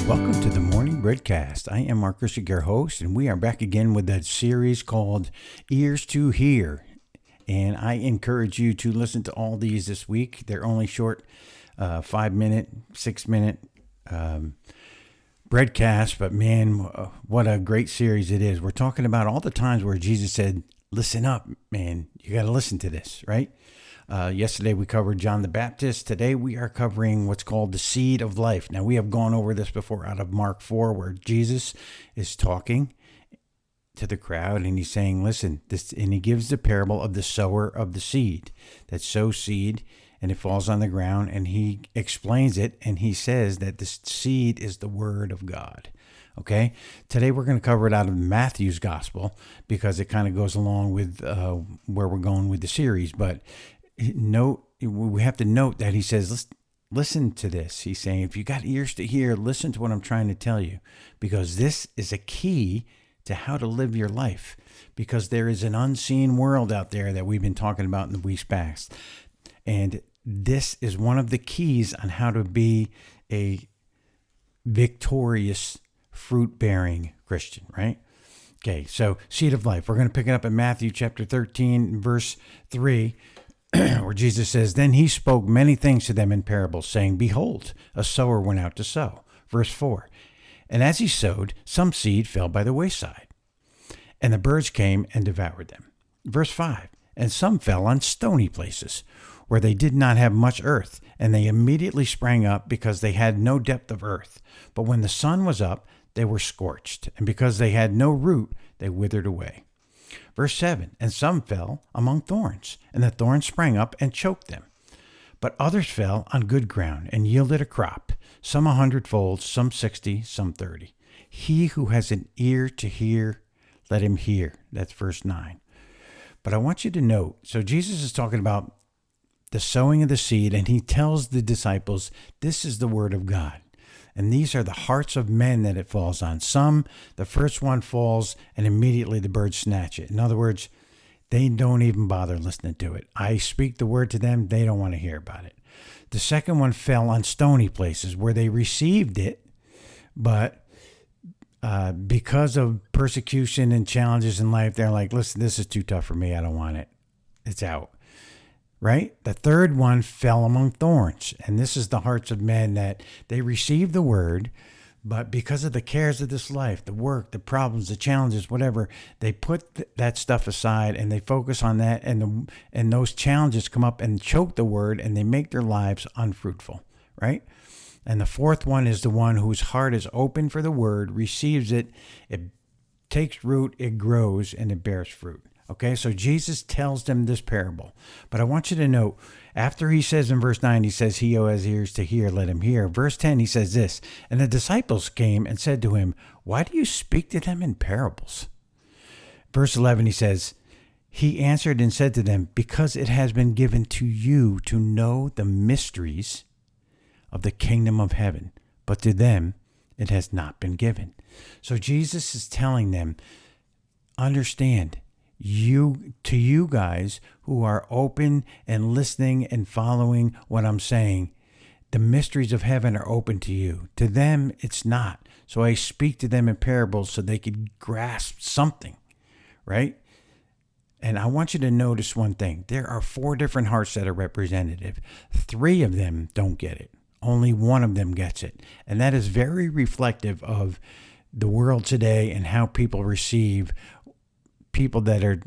Welcome to the Morning Breadcast. I am Mark Christian, your host, and we are back again with that series called Ears to Hear. And I encourage you to listen to all these this week. They're only short, 5-minute, 6-minute breadcast, but man, what a great series it is. We're talking about all the times where Jesus said, listen up, man, you got to listen to this, right? Yesterday we covered John the Baptist. Today we are covering what's called the seed of life. Now we have gone over this before out of Mark 4, where Jesus is talking to the crowd and he's saying, listen, this, and he gives the parable of the sower of the seed that sows seed and it falls on the ground, and he explains it, and he says that this seed is the word of God. Okay, today we're going to cover it out of Matthew's gospel because it kind of goes along with where we're going with the series. But we have to note that he says, listen to this. He's saying, if you got ears to hear, listen to what I'm trying to tell you, because this is a key to how to live your life, because there is an unseen world out there that we've been talking about in the weeks past. And this is one of the keys on how to be a victorious, fruit-bearing Christian, right? Okay, so seed of life. We're going to pick it up in Matthew chapter 13, verse 3, where Jesus says, then he spoke many things to them in parables, saying, behold, a sower went out to sow. Verse 4, and as he sowed, some seed fell by the wayside, and the birds came and devoured them. Verse 5, and some fell on stony places, where they did not have much earth, and they immediately sprang up because they had no depth of earth. But when the sun was up, they were scorched, and because they had no root, they withered away. Verse 7, and some fell among thorns, and the thorns sprang up and choked them. But others fell on good ground and yielded a crop, some 100-fold, some 60, some 30. He who has an ear to hear, let him hear. That's verse 9. But I want you to note, so Jesus is talking about the sowing of the seed, and he tells the disciples, this is the word of God. And these are the hearts of men that it falls on. Some, the first one falls, and immediately the birds snatch it. In other words, they don't even bother listening to it. I speak the word to them, they don't want to hear about it. The second one fell on stony places where they received it, but because of persecution and challenges in life, they're like, listen, this is too tough for me. I don't want it. It's out. Right? The third one fell among thorns. And this is the hearts of men that they receive the word, but because of the cares of this life, the work, the problems, the challenges, whatever, they put that stuff aside and they focus on that. And those challenges come up and choke the word, and they make their lives unfruitful. Right? And the fourth one is the one whose heart is open for the word, receives it, it takes root, it grows, and it bears fruit. Okay, so Jesus tells them this parable. But I want you to note, after he says in verse 9, he says, he who has ears to hear, let him hear. Verse 10, he says this, and the disciples came and said to him, why do you speak to them in parables? Verse 11, he says, he answered and said to them, because it has been given to you to know the mysteries of the kingdom of heaven, but to them it has not been given. So Jesus is telling them, understand, you guys who are open and listening and following what I'm saying, the mysteries of heaven are open to you. To them, it's not. So I speak to them in parables so they could grasp something, right? And I want you to notice one thing. There are 4 different hearts that are representative. 3 of them don't get it. Only 1 of them gets it. And that is very reflective of the world today and how people receive people that are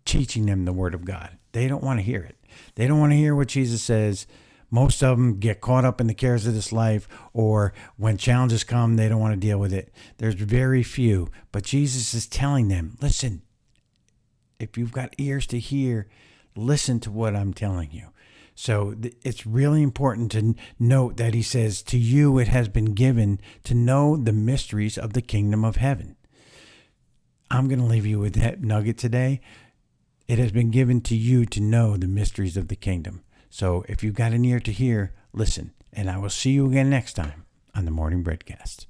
teaching them the word of God. They don't want to hear it. They don't want to hear what Jesus says. Most of them get caught up in the cares of this life, or when challenges come, they don't want to deal with it. There's very few, but Jesus is telling them, listen, if you've got ears to hear, listen to what I'm telling you. So it's really important to note that he says, to you it has been given to know the mysteries of the kingdom of heaven. I'm going to leave you with that nugget today. It has been given to you to know the mysteries of the kingdom. So if you've got an ear to hear, listen. And I will see you again next time on the Morning Breadcast.